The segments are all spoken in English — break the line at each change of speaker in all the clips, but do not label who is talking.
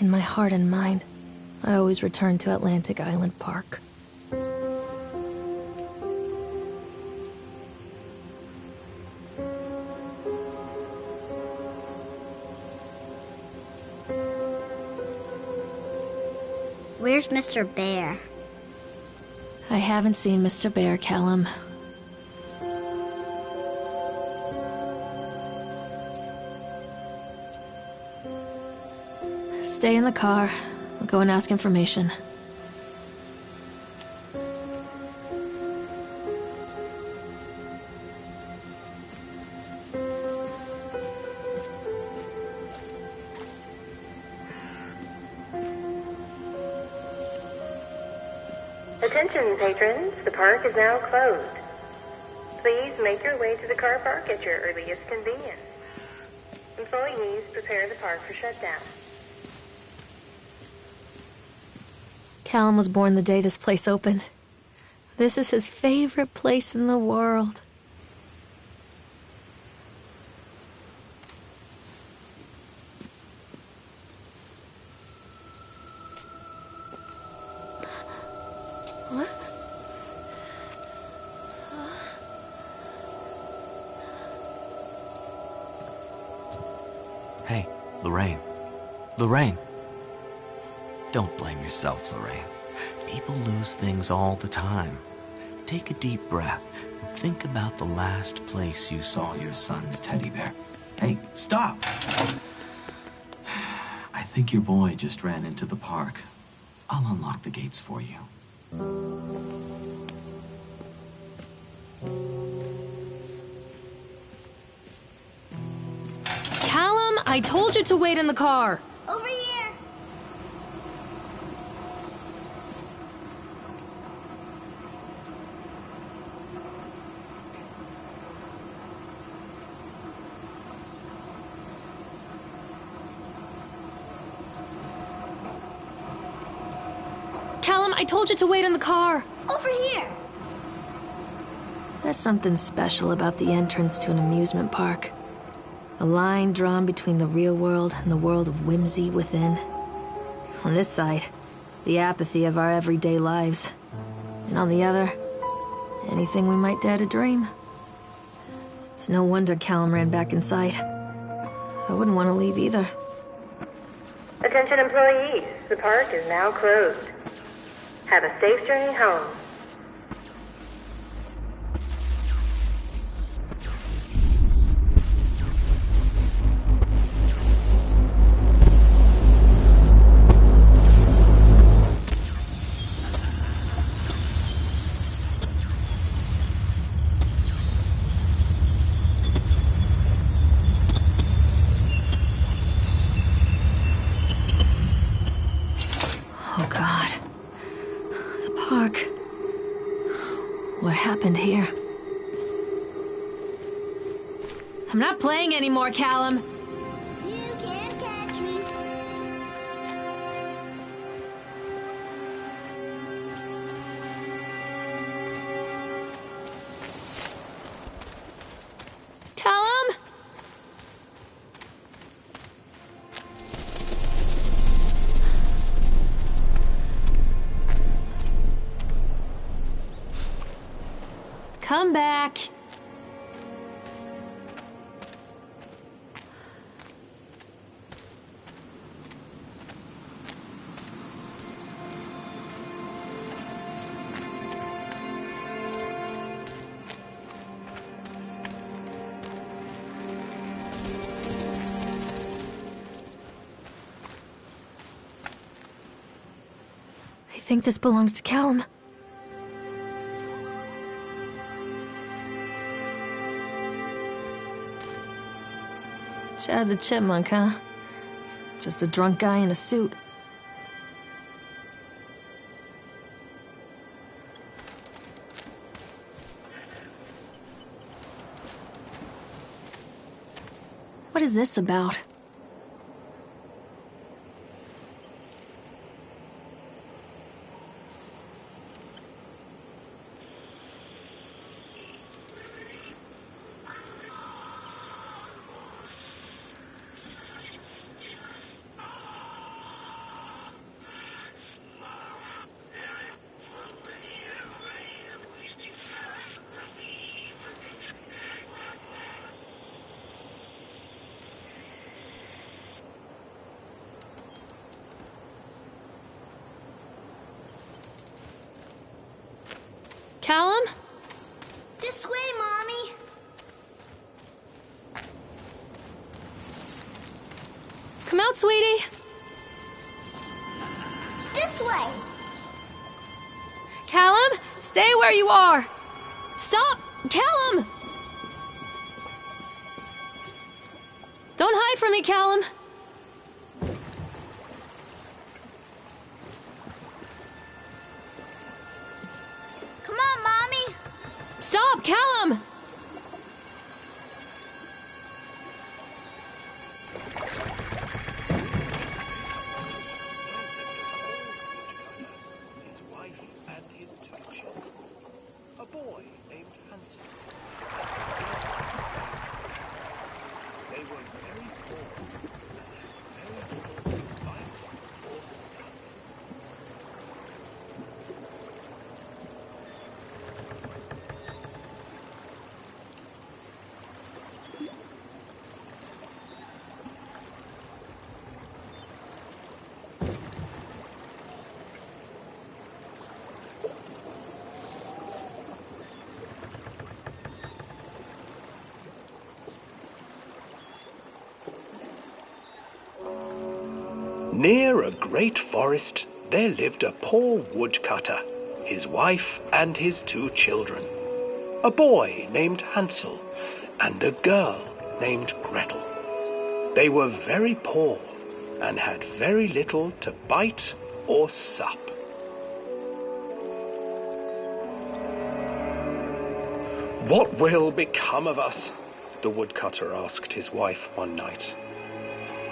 In my heart and mind, I always return to Atlantic Island Park.
Where's Mr. Bear?
I haven't seen Mr. Bear, Callum. Stay in the car. I'll go and ask information.
Attention, patrons. The park is now closed. Please make your way to the car park at your earliest convenience. Employees, prepare the park for shutdown.
Callum was born the day this place opened. This is his favorite place in the world. What?
Hey, Lorraine. Lorraine. Don't blame yourself, Lorraine. People lose things all the time. Take a deep breath and think about the last place you saw your son's teddy bear. Hey, stop! I think your boy just ran into the park. I'll unlock the gates for you.
Callum, I told you to wait in the car.
Over here!
Callum, I told you to wait in the car.
Over here!
There's something special about the entrance to an amusement park. A line drawn between the real world and the world of whimsy within. On this side, the apathy of our everyday lives. And on the other, anything we might dare to dream. It's no wonder Callum ran back inside. I wouldn't want to leave either.
Attention, employees. The park is now closed. Have a safe journey home.
Oh God. The park. What happened here? I'm not playing anymore, Callum.
You can't catch me.
Callum? Come back. I think this belongs to Callum. Chad the Chipmunk, huh? Just a drunk guy in a suit. What is this about? Callum?
This way, Mommy.
Come out, sweetie.
This way.
Callum, stay where you are. Stop! Callum! Don't hide from me, Callum.
Come on, Mommy.
Stop, Callum!
His wife and his 2 children. A boy named Hansel. They were very poor and had very little to bite or suck. Near a great forest, there lived a poor woodcutter, his wife and his 2 children. A boy named Hansel and a girl named Gretel. They were very poor and had very little to bite or sup. "What will become of us?" the woodcutter asked his wife one night.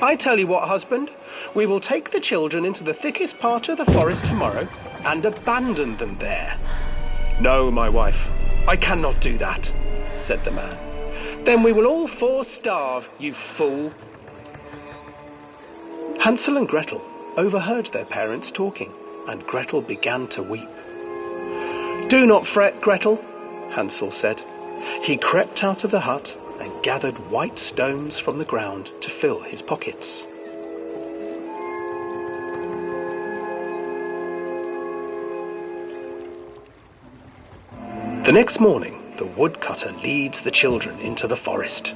"I tell you what, husband, we will take the children into the thickest part of the forest tomorrow and abandon them there." "No, my wife, I cannot do that," said the man. "Then we will all 4 starve, you fool." Hansel and Gretel overheard their parents talking, and Gretel began to weep. "Do not fret, Gretel," Hansel said. He crept out of the hut and gathered white stones from the ground to fill his pockets. The next morning, the woodcutter leads the children into the forest.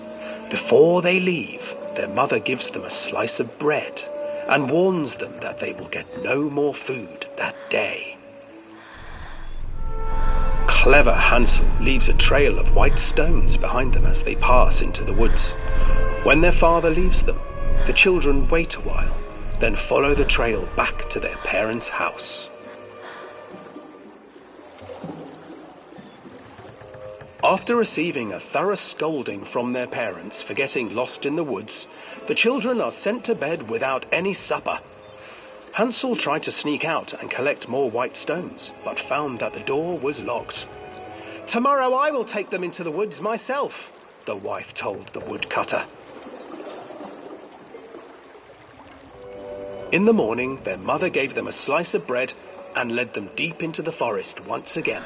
Before they leave, their mother gives them a slice of bread and warns them that they will get no more food that day. Clever Hansel leaves a trail of white stones behind them as they pass into the woods. When their father leaves them, the children wait a while, then follow the trail back to their parents' house. After receiving a thorough scolding from their parents for getting lost in the woods, the children are sent to bed without any supper. Hansel tried to sneak out and collect more white stones, but found that the door was locked. "Tomorrow I will take them into the woods myself," the wife told the woodcutter. In the morning, their mother gave them a slice of bread and led them deep into the forest once again.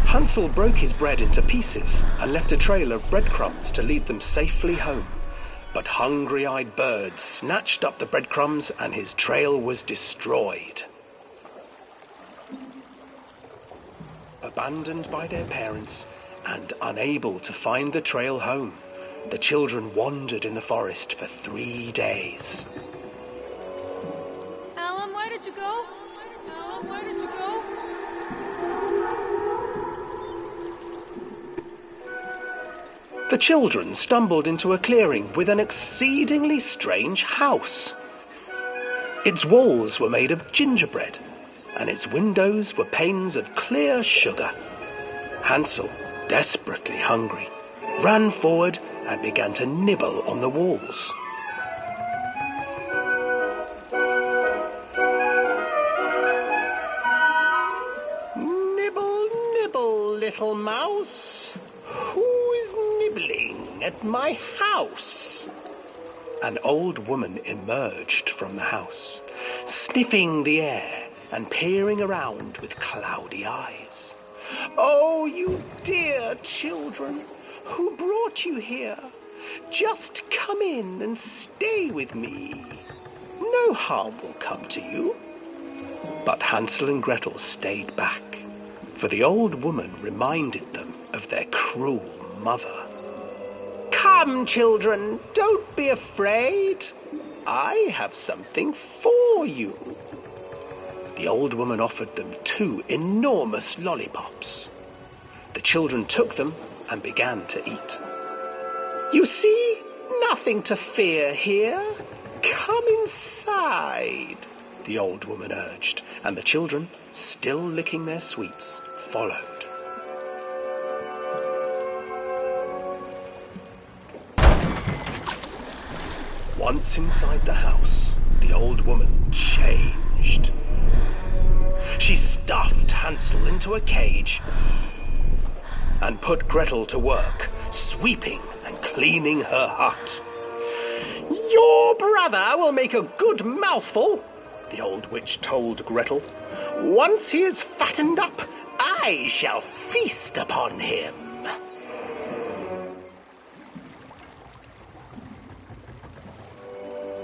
Hansel broke his bread into pieces and left a trail of breadcrumbs to lead them safely home. But hungry-eyed birds snatched up the breadcrumbs and his trail was destroyed. Abandoned by their parents and unable to find the trail home, the children wandered in the forest for 3 days.
Callum, where did you go? Callum, where did you go?
The children stumbled into a clearing with an exceedingly strange house. Its walls were made of gingerbread, and its windows were panes of clear sugar. Hansel, desperately hungry, ran forward and began to nibble on the walls. "Nibble, nibble, little mouse. Who is nibbling at my house?" An old woman emerged from the house, sniffing the air and peering around with cloudy eyes. "Oh, you dear children, who brought you here? Just come in and stay with me. No harm will come to you. But Hansel and Gretel stayed back, for the old woman reminded them of their cruel mother. Come, children, don't be afraid. I have something for you. The old woman offered them 2 enormous lollipops. The children took them and began to eat. You see, nothing to fear here. Come inside, the old woman urged, and the children, still licking their sweets, followed. Once inside the house, the old woman changed. She stuffed Hansel into a cage and put Gretel to work, sweeping and cleaning her hut. Your brother will make a good mouthful, the old witch told Gretel. Once he is fattened up, I shall feast upon him.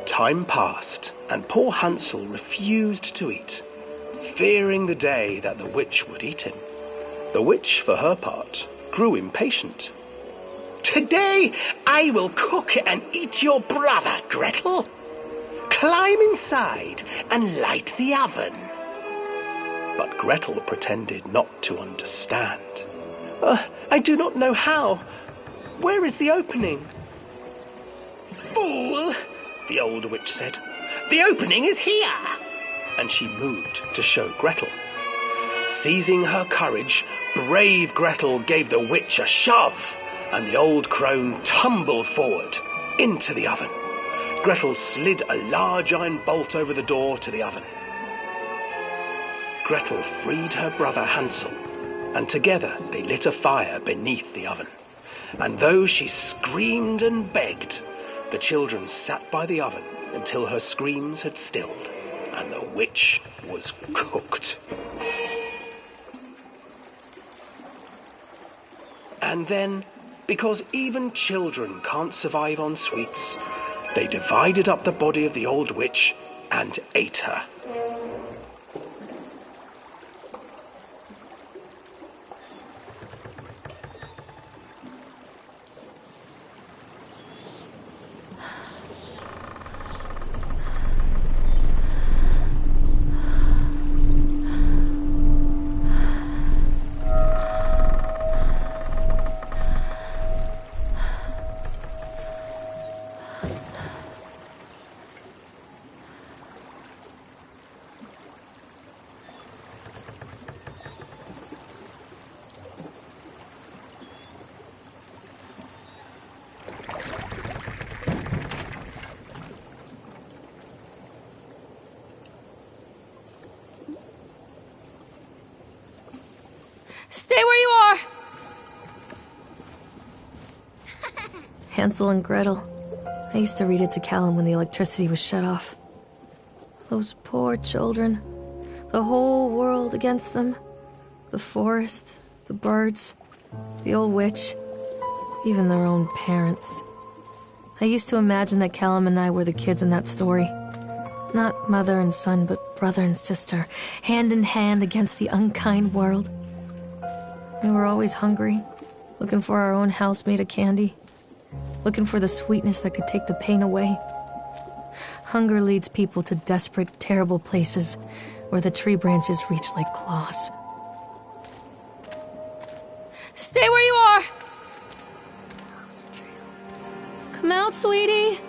Time passed, and poor Hansel refused to eat, fearing the day that the witch would eat him. The witch, for her part, grew impatient. Today I will cook and eat your brother, Gretel. Climb inside and light the oven. But Gretel pretended not to understand. I do not know how. Where is the opening? Fool, the old witch said. The opening is here. And she moved to show Gretel. Seizing her courage, brave Gretel gave the witch a shove, and the old crone tumbled forward into the oven. Gretel slid a large iron bolt over the door to the oven. Gretel freed her brother Hansel, and together they lit a fire beneath the oven. And though she screamed and begged, the children sat by the oven until her screams had stilled, and the witch was cooked. And then, because even children can't survive on sweets, they divided up the body of the old witch and ate her.
Stay where you are! Hansel and Gretel. I used to read it to Callum when the electricity was shut off. Those poor children. The whole world against them. The forest, the birds, the old witch, even their own parents. I used to imagine that Callum and I were the kids in that story. Not mother and son, but brother and sister, hand in hand against the unkind world. We were always hungry, looking for our own house made of candy, looking for the sweetness that could take the pain away. Hunger leads people to desperate, terrible places where the tree branches reach like claws. Stay where you are! Come out, sweetie!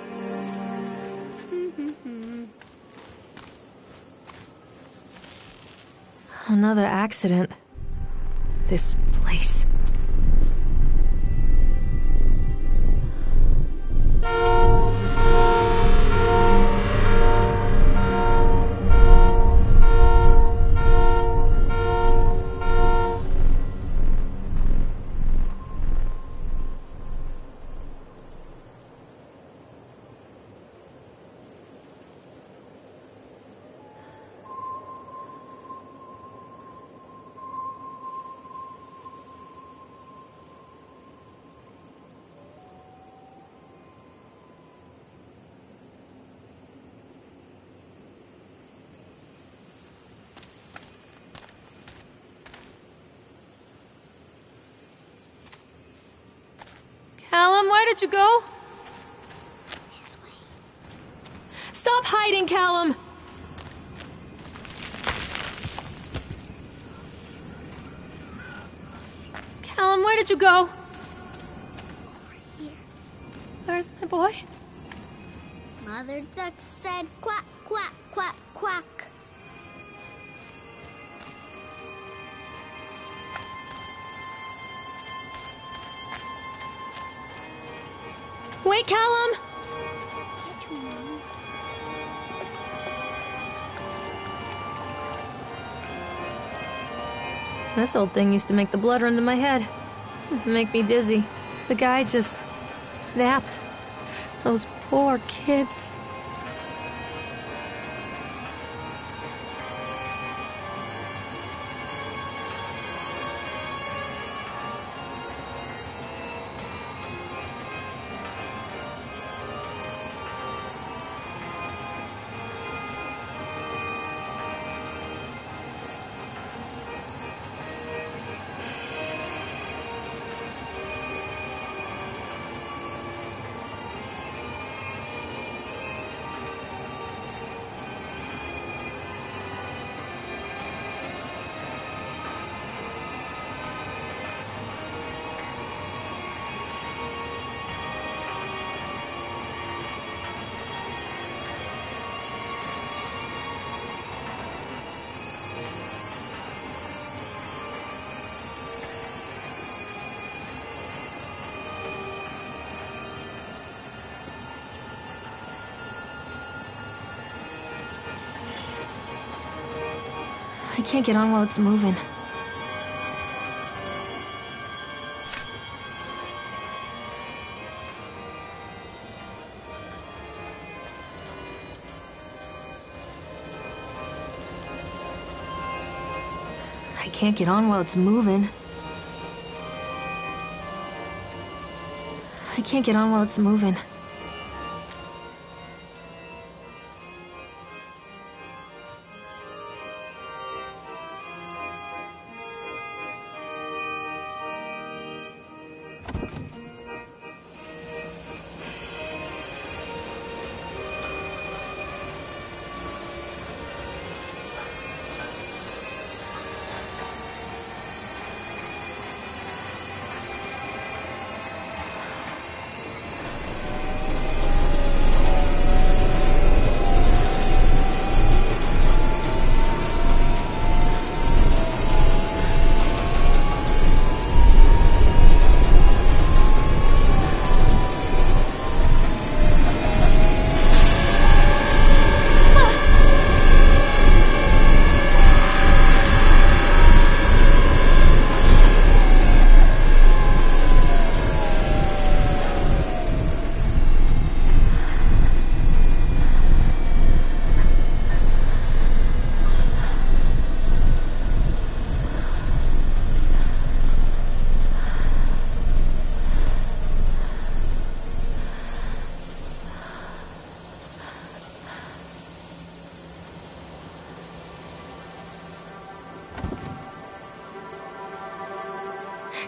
Another accident. This place. did you go?
This way.
Stop hiding, Callum! Callum, where did you go?
Over here.
Where's my boy?
Mother Duck said quack, quack, quack, quack.
Wait, Callum!
Catch me, Mommy.
This old thing used to make the blood run to my head. Make me dizzy. The guy just snapped. Those poor kids. I can't get on while it's moving. I can't get on while it's moving. I can't get on while it's moving.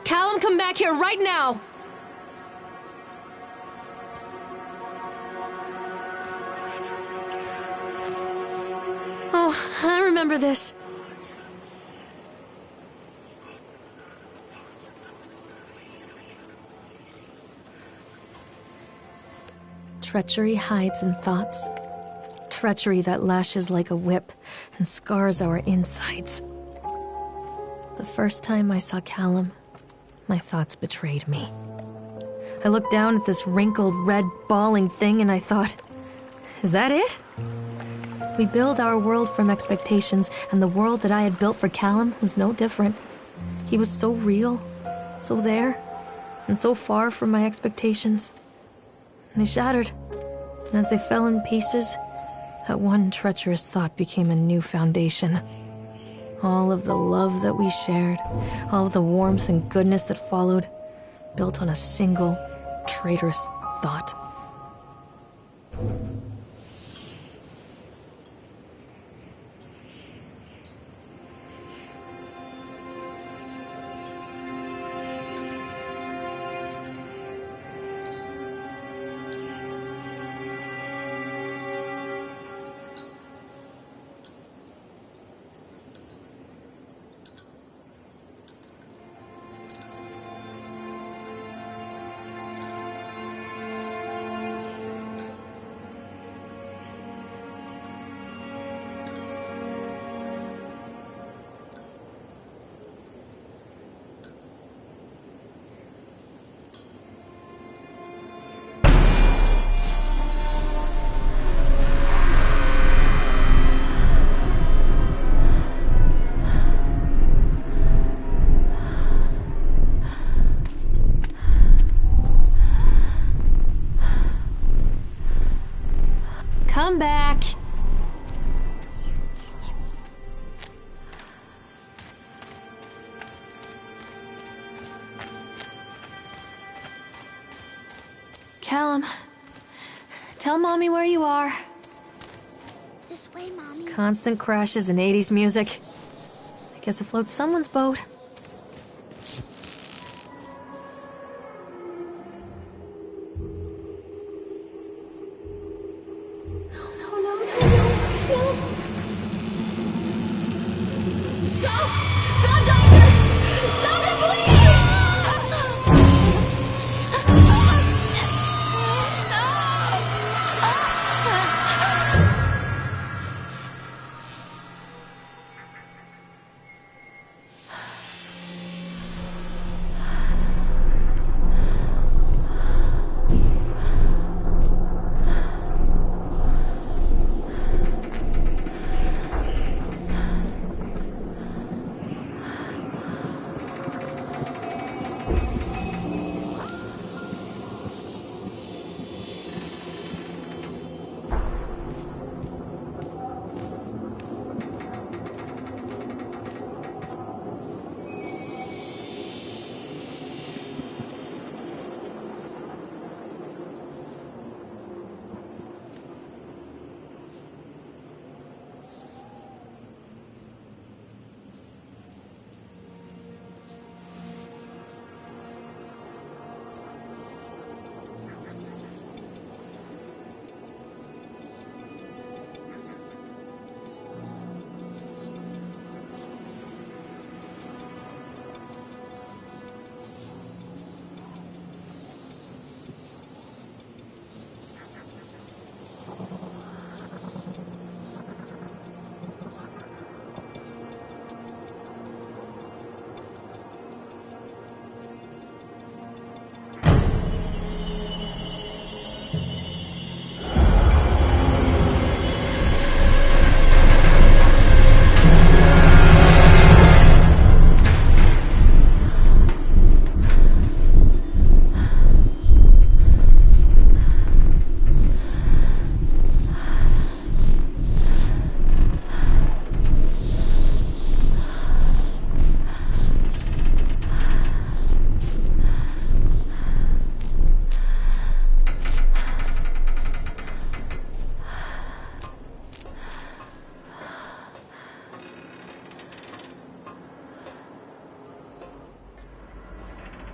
Callum, come back here right now! Oh, I remember this. Treachery hides in thoughts. Treachery that lashes like a whip and scars our insides. The first time I saw Callum, my thoughts betrayed me. I looked down at this wrinkled, red, bawling thing and I thought, is that it? We build our world from expectations, and the world that I had built for Callum was no different. He was so real, so there, and so far from my expectations. And they shattered, and as they fell in pieces, that one treacherous thought became a new foundation. All of the love that we shared, all of the warmth and goodness that followed, built on a single, traitorous thought. I'm back. Callum, tell Mommy where you are.
This way, Mommy.
Constant crashes and 80s music. I guess it floats someone's boat.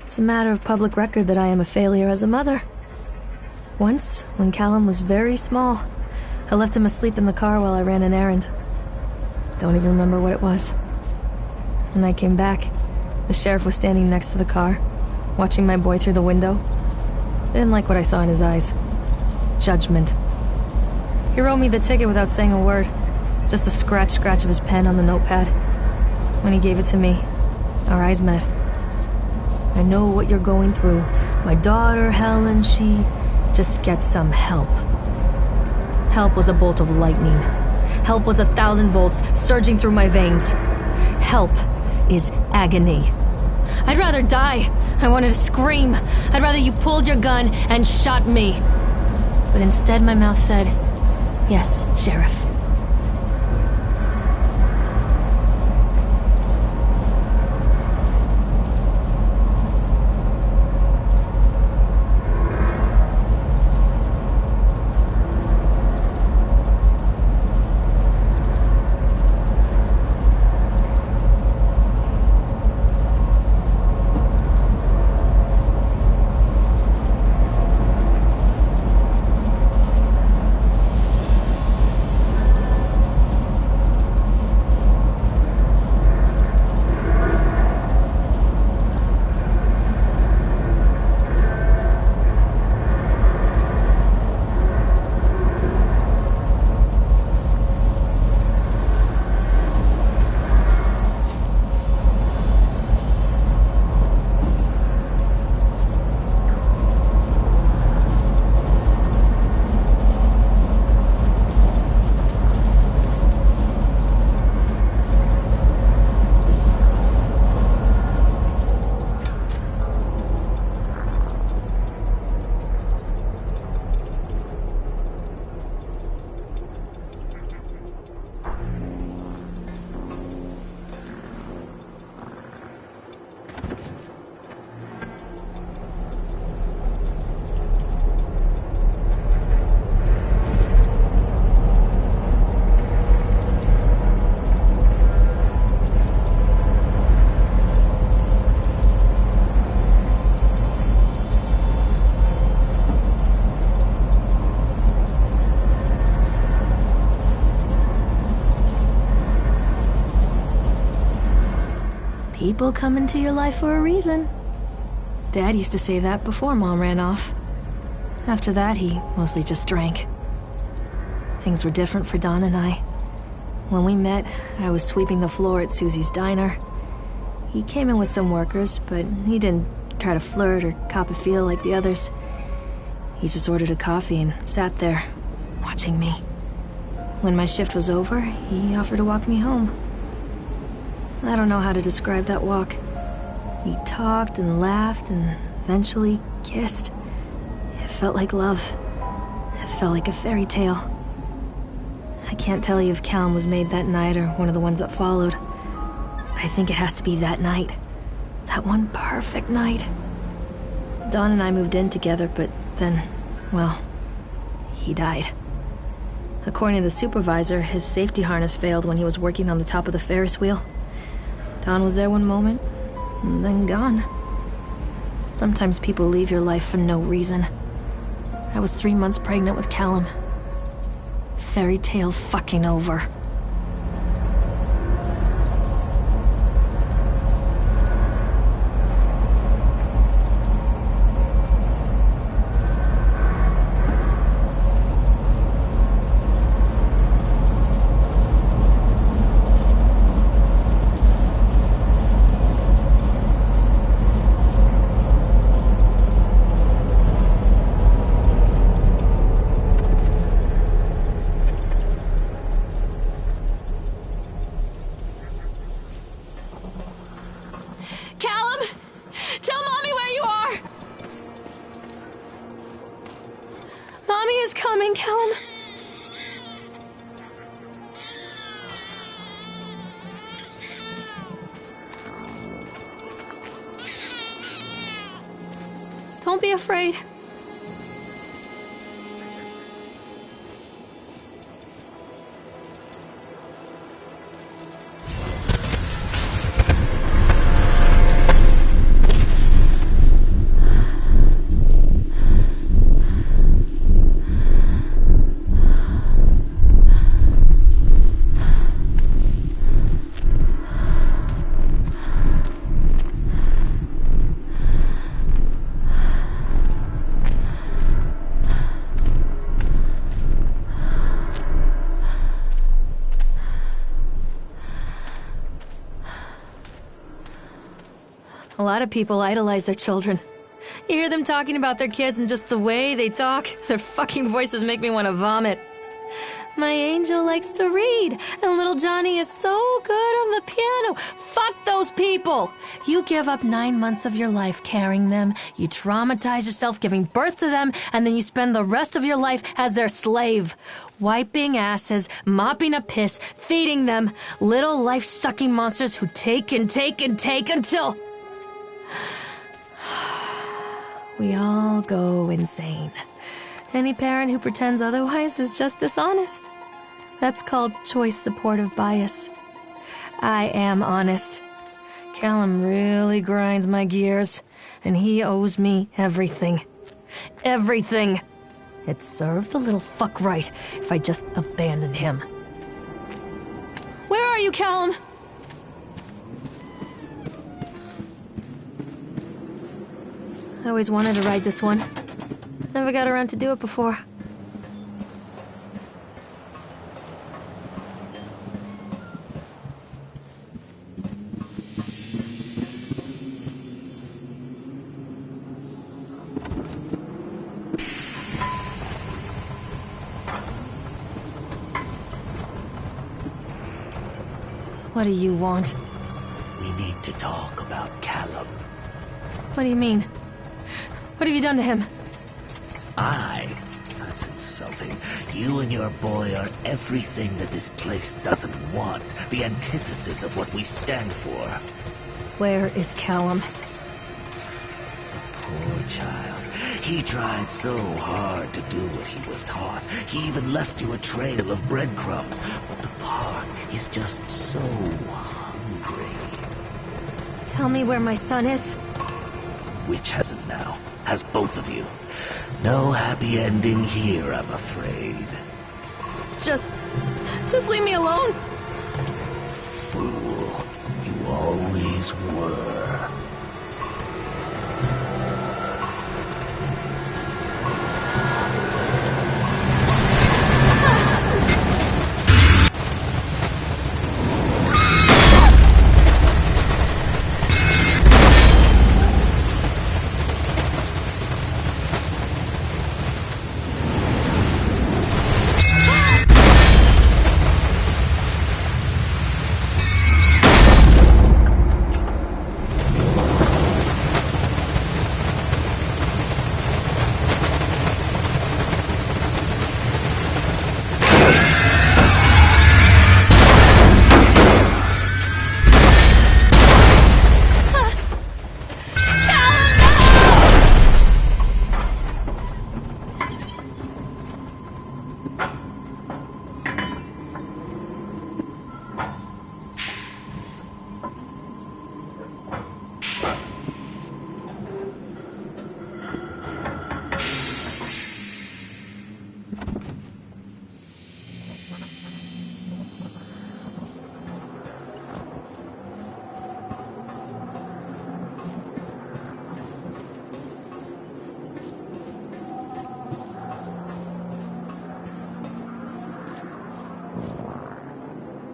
It's a matter of public record that I am a failure as a mother. Once, when Callum was very small, I left him asleep in the car while I ran an errand. Don't even remember what it was. When I came back, the sheriff was standing next to the car, watching my boy through the window. I didn't like what I saw in his eyes. Judgment. He wrote me the ticket without saying a word, just the scratch of his pen on the notepad. When he gave it to me, our eyes met. I know what you're going through. My daughter, Helen, she just gets some help. Help was a bolt of lightning. Help was 1,000 volts surging through my veins. Help is agony. I'd rather die. I wanted to scream. I'd rather you pulled your gun and shot me. But instead my mouth said, "Yes, Sheriff." People come into your life for a reason. Dad used to say that before Mom ran off. After that, he mostly just drank. Things were different for Don and I. When we met, I was sweeping the floor at Susie's diner. He came in with some workers, but he didn't try to flirt or cop a feel like the others. He just ordered a coffee and sat there, watching me. When my shift was over, he offered to walk me home. I don't know how to describe that walk. We talked and laughed and eventually kissed. It felt like love. It felt like a fairy tale. I can't tell you if Callum was made that night or one of the ones that followed. But I think it has to be that night. That one perfect night. Don and I moved in together, but then, well, he died. According to the supervisor, his safety harness failed when he was working on the top of the Ferris wheel. Don was there one moment, and then gone. Sometimes people leave your life for no reason. I was 3 months pregnant with Callum. Fairy tale fucking over. Callum? Don't be afraid. A lot of people idolize their children. You hear them talking about their kids and just the way they talk, their fucking voices make me want to vomit. My angel likes to read, and little Johnny is so good on the piano. Fuck those people! You give up 9 months of your life carrying them, you traumatize yourself giving birth to them, and then you spend the rest of your life as their slave. Wiping asses, mopping up piss, feeding them. Little life-sucking monsters who take and take and take until... we all go insane. Any parent who pretends otherwise is just dishonest. That's called choice supportive bias. I am honest. Callum really grinds my gears, and he owes me everything. Everything. It'd serve the little fuck right if I just abandoned him. Where are you, Callum? I always wanted to ride this one. Never got around to do it before. What do you want?
We need to talk about Callum.
What do you mean? What have you done to him?
That's insulting. You and your boy are everything that this place doesn't want. The antithesis of what we stand for.
Where is Callum?
The poor child. He tried so hard to do what he was taught. He even left you a trail of breadcrumbs. But the park is just so hungry.
Tell me where my son is.
Witch has him now. Has both of you. No happy ending here, I'm afraid.
Just leave me alone.
Fool. You always always were.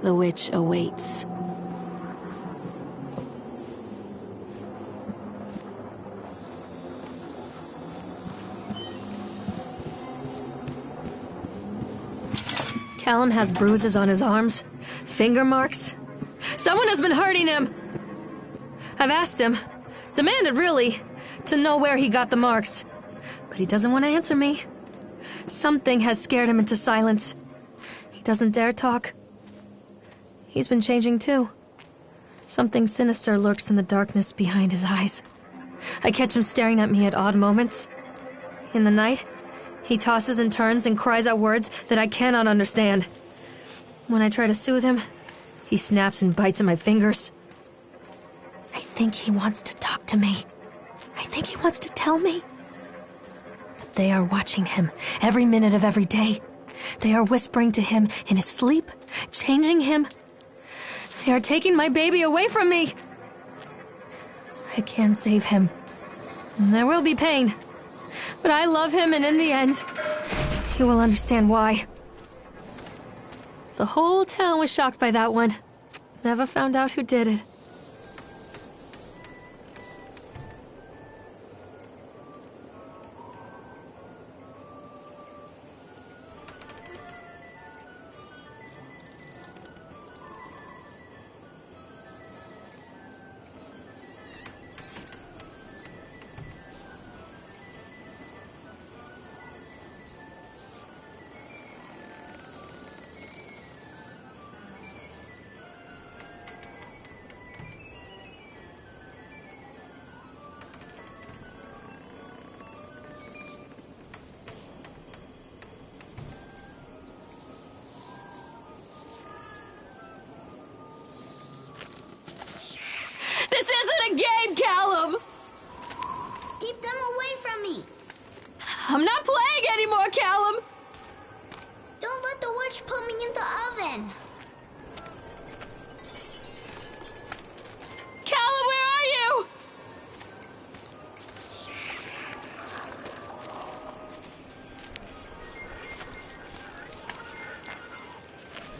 The witch awaits. Callum has bruises on his arms, finger marks. Someone has been hurting him. I've asked him, demanded really, to know where he got the marks. But he doesn't want to answer me. Something has scared him into silence. He doesn't dare talk. He's been changing too. Something sinister lurks in the darkness behind his eyes. I catch him staring at me at odd moments. In the night, he tosses and turns and cries out words that I cannot understand. When I try to soothe him, he snaps and bites at my fingers. I think he wants to talk to me. I think he wants to tell me. But they are watching him every minute of every day. They are whispering to him in his sleep, changing him. They are taking my baby away from me. I can save him. There will be pain. But I love him, and in the end, he will understand why. The whole town was shocked by that one. Never found out who did it. This isn't a game, Callum!
Keep them away from me!
I'm not playing anymore, Callum!
Don't let the witch put me in the oven!
Callum, where are you?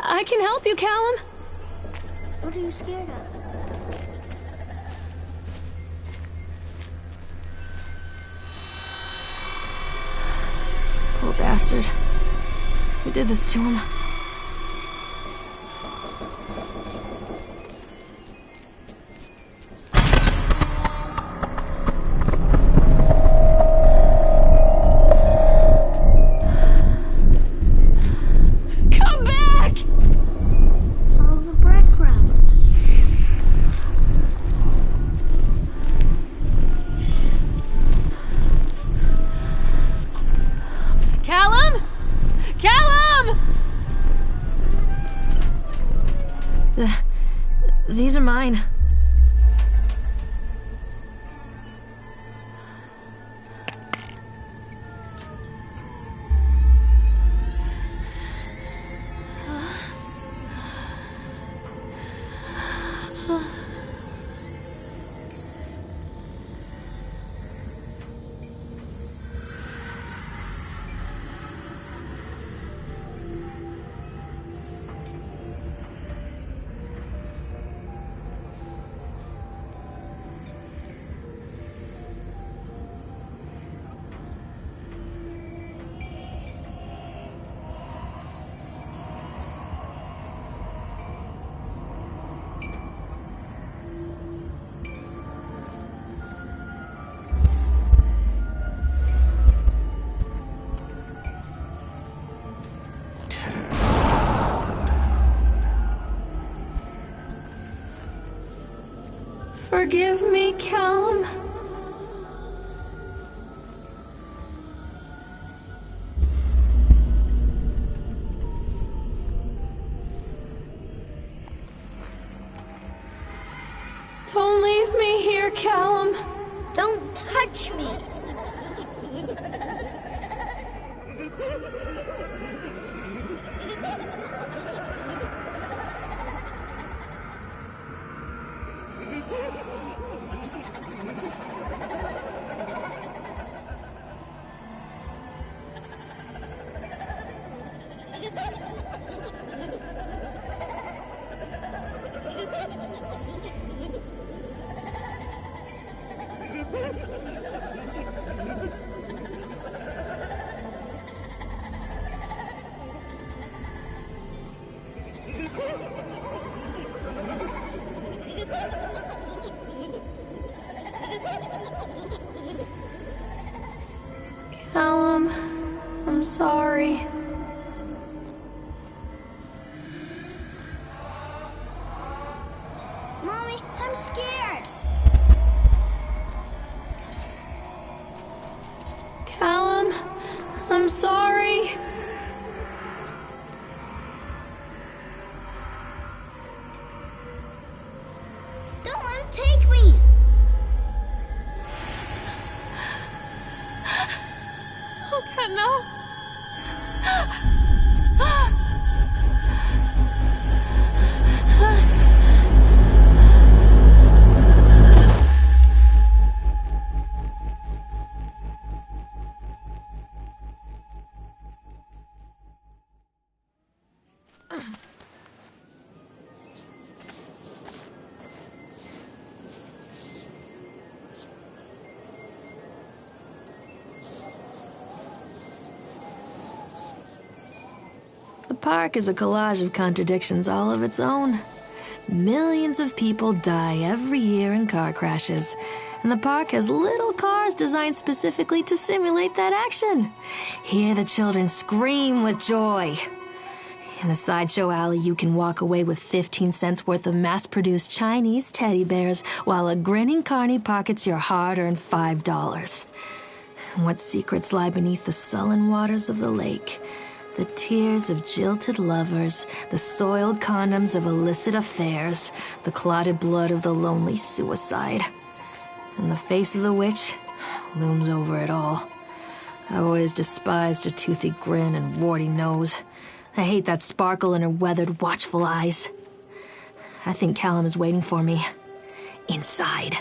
I can help you, Callum.
What are you scared of?
Poor bastard. Who did this to him? Come back!
Follow the breadcrumbs.
Callum? Callum! Forgive me, Callum. Don't leave me here, Callum.
Don't touch me.
Callum, I'm sorry.
Mommy, I'm scared.
Callum, I'm sorry.
Don't let him take me.
Okay, no. The park is a collage of contradictions all of its own. Millions of people die every year in car crashes, and the park has little cars designed specifically to simulate that action. Hear the children scream with joy. In the sideshow alley, you can walk away with 15 cents worth of mass-produced Chinese teddy bears while a grinning carny pockets your hard-earned $5. What secrets lie beneath the sullen waters of the lake? The tears of jilted lovers, the soiled condoms of illicit affairs, the clotted blood of the lonely suicide. And the face of the witch looms over it all. I've always despised her toothy grin and warty nose. I hate that sparkle in her weathered, watchful eyes. I think Callum is waiting for me. Inside.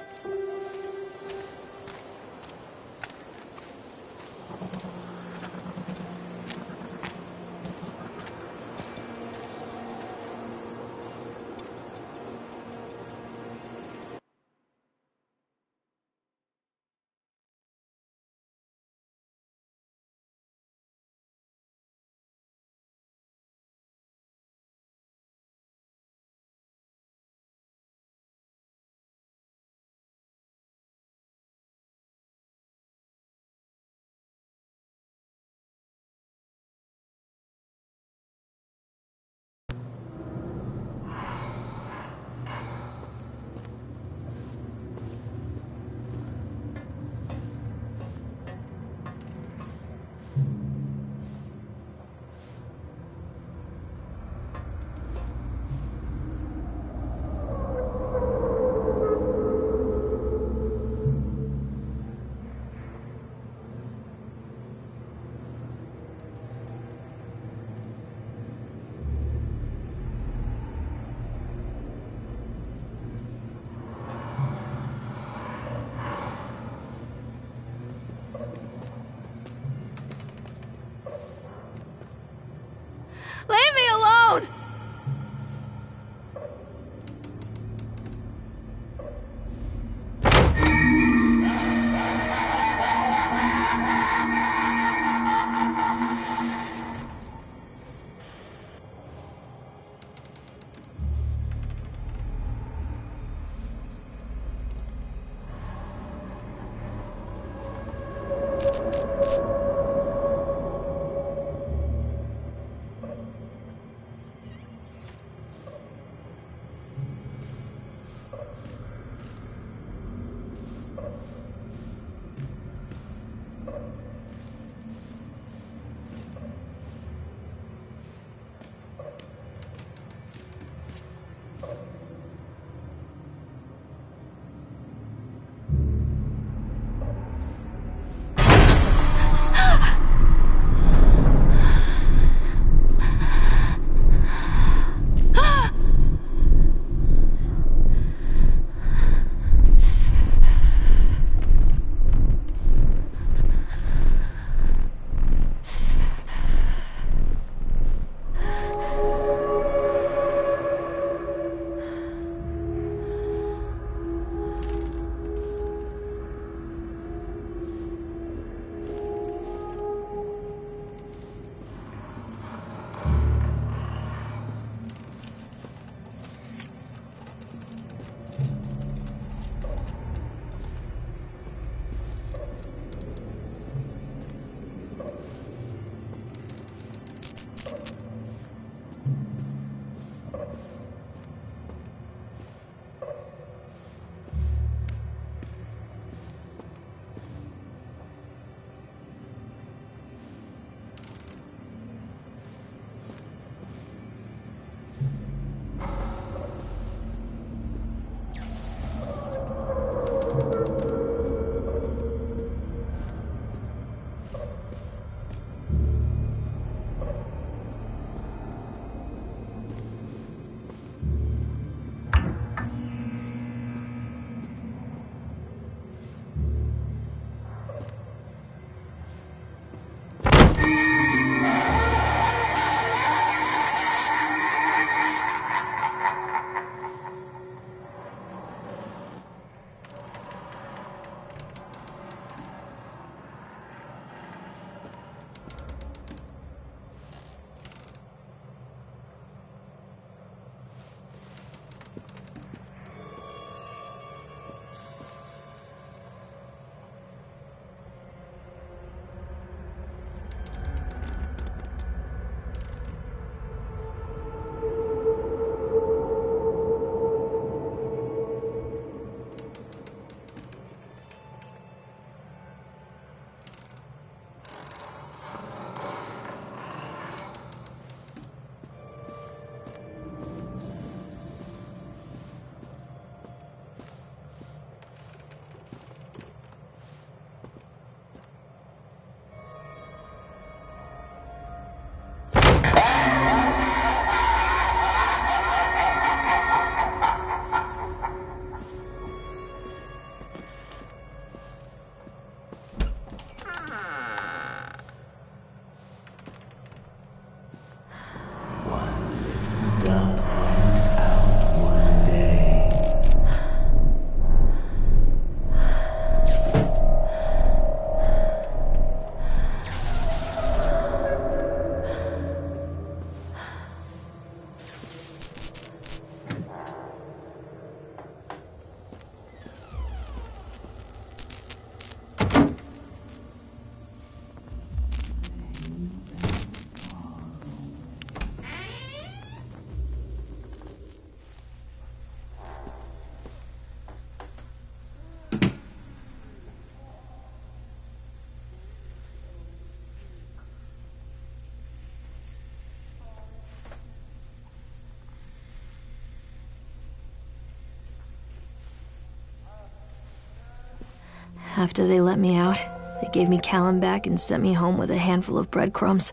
After they let me out, they gave me Callum back and sent me home with a handful of breadcrumbs.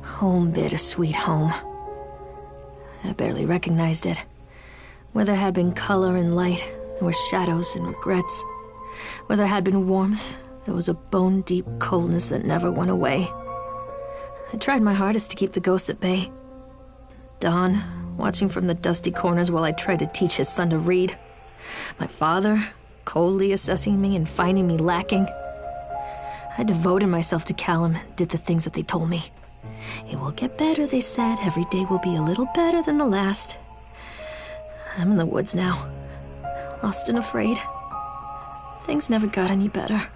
Home, bittersweet home. I barely recognized it. Where there had been color and light, there were shadows and regrets. Where there had been warmth, there was a bone-deep coldness that never went away. I tried my hardest to keep the ghosts at bay. Don, watching from the dusty corners while I tried to teach his son to read. My father, coldly assessing me and finding me lacking. I devoted myself to Callum and did the things that they told me. It will get better, they said. Every day will be a little better than the last. I'm in the woods now, lost and afraid. Things never got any better.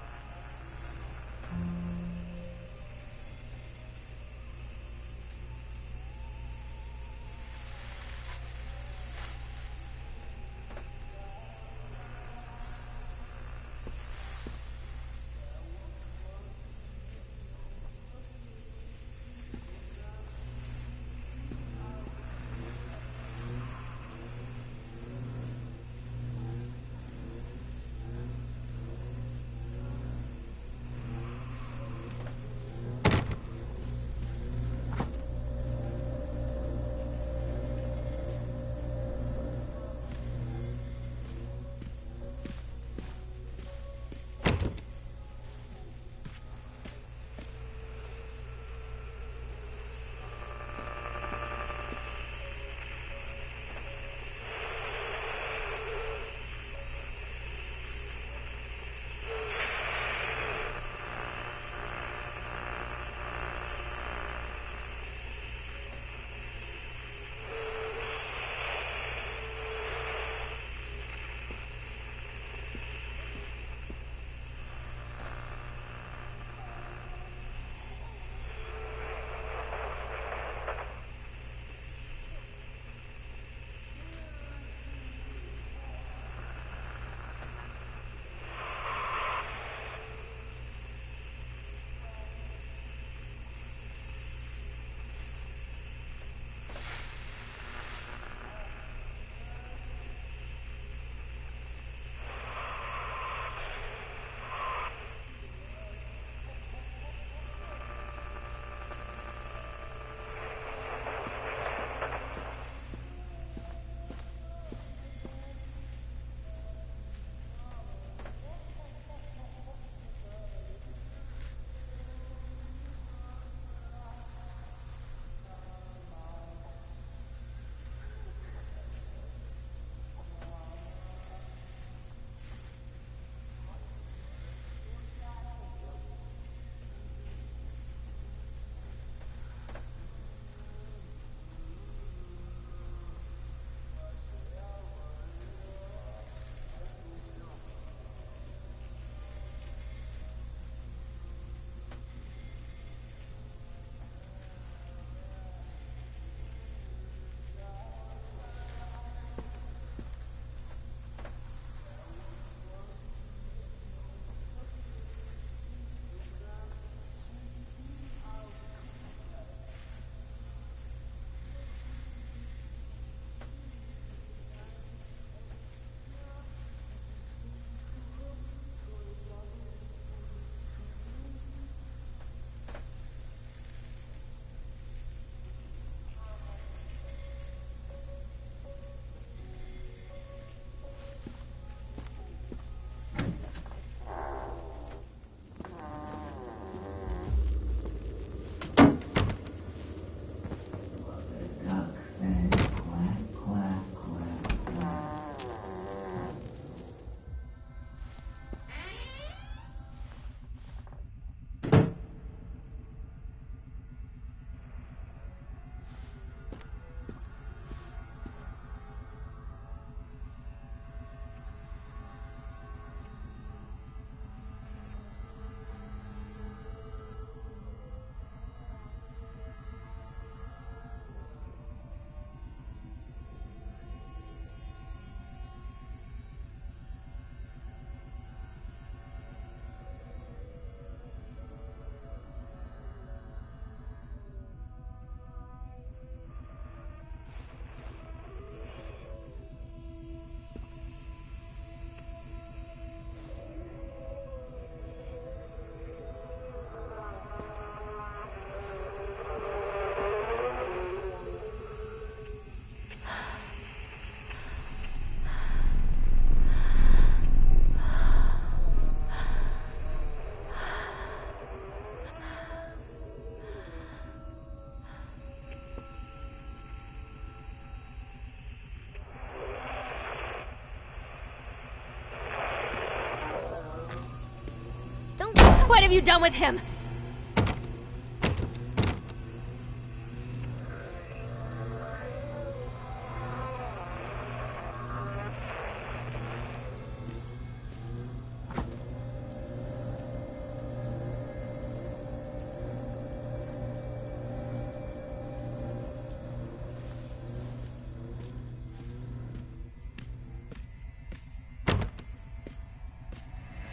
What have you done with him?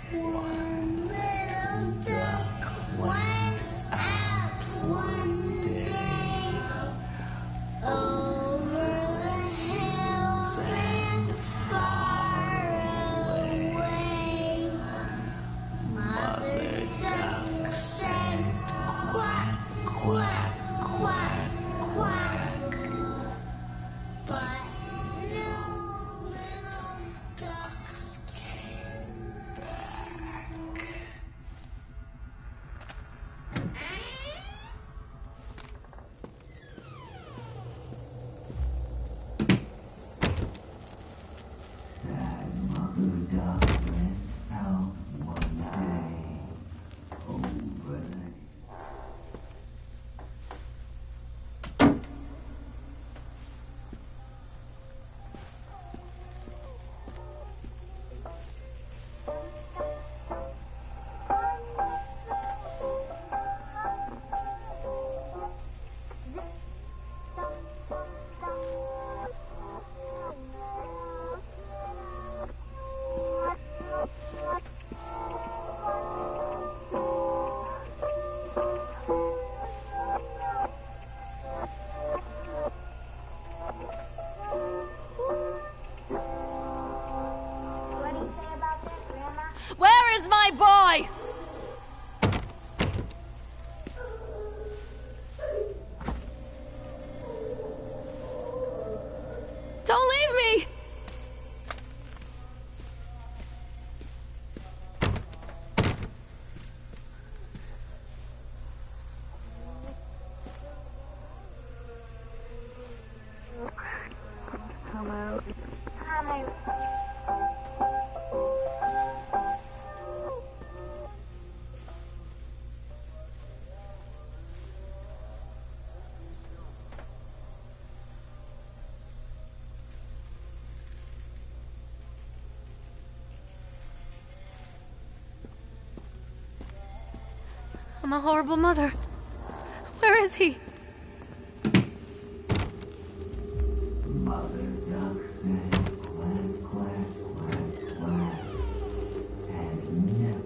One little duck went out one day over the hills and far away. Mother duck said quack, quack, quack, quack. But no little ducks came back.
That mother duck went out one day over the
What do you say about that, Grandma?
Where is my boy? Don't leave me! I'm a horrible mother. Where is he?
mother duck said quack, quack, quack, quack, and never.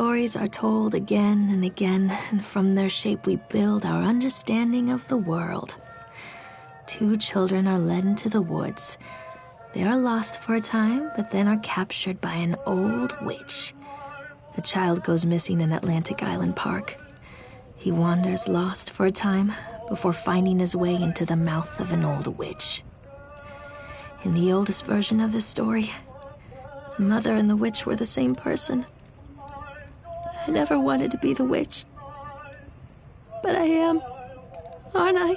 stories are told again and again, and from their shape we build our understanding of the world. Two children are led into the woods. They are lost for a time, but then are captured by an old witch. The child goes missing in Atlantic Island Park. He wanders lost for a time before finding his way into the mouth of an old witch. In the oldest version of this story, the mother and the witch were the same person. I never wanted to be the witch. But I am, aren't I?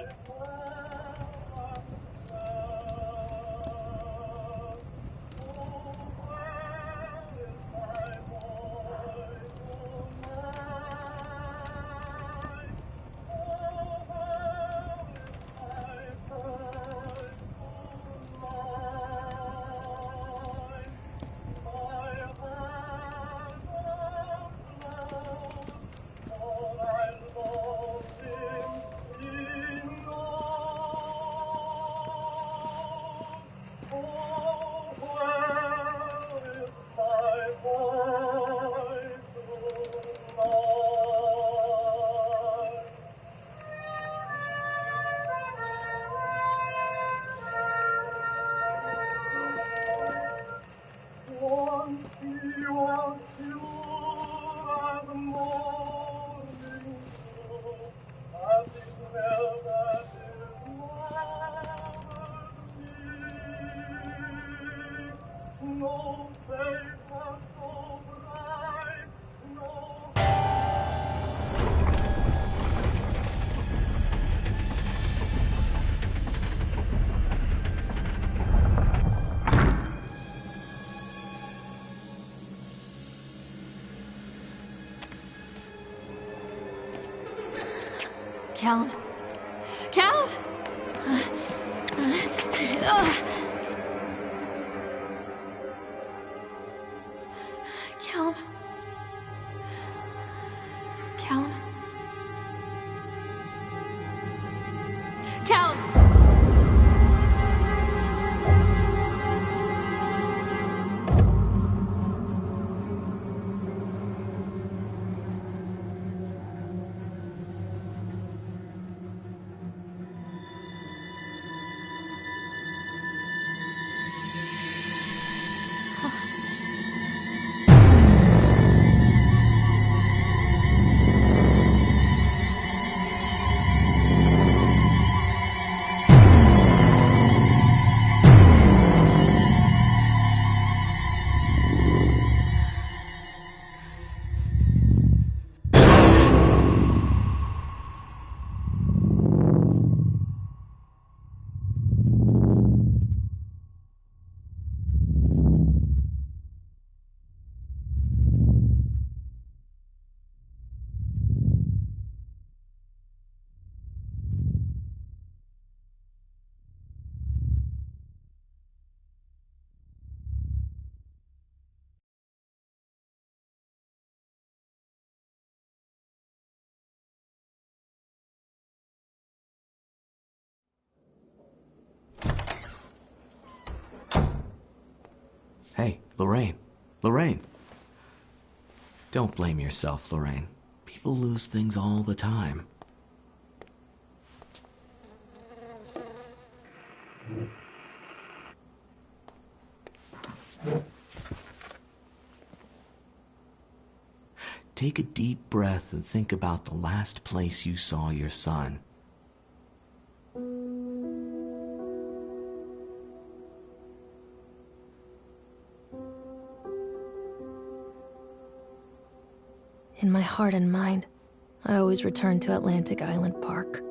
Callum. Callum! Callum. Callum. Callum!
Hey, Lorraine. Lorraine. Don't blame yourself, Lorraine. People lose things all the time. Take a deep breath and think about the last place you saw your son.
In my heart and mind, I always return to Atlantic Island Park.